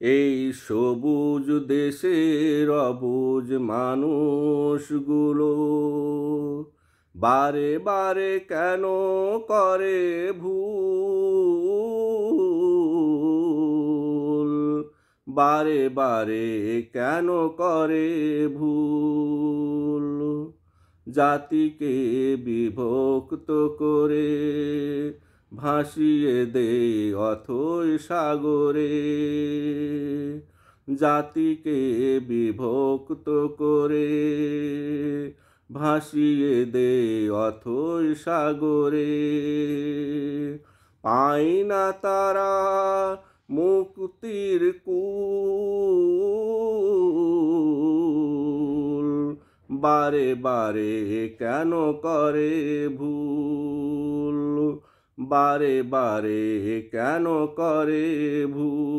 এই সবুজ দেশের অবুঝ মানুষগুলো বারে বারে কেন করে ভুল, বারে বারে কেন করে ভুল। জাতিকে বিভক্ত করে ভাসিয়ে দেয় অথই সাগরে, জাতিকে বিভক্ত করে ভাসিয়ে দেয় অথই সাগরে। পায় না তারা মুক্তির কুল, বারে বারে কেন করে ভুল, বারে বারে কেন করে ভুল।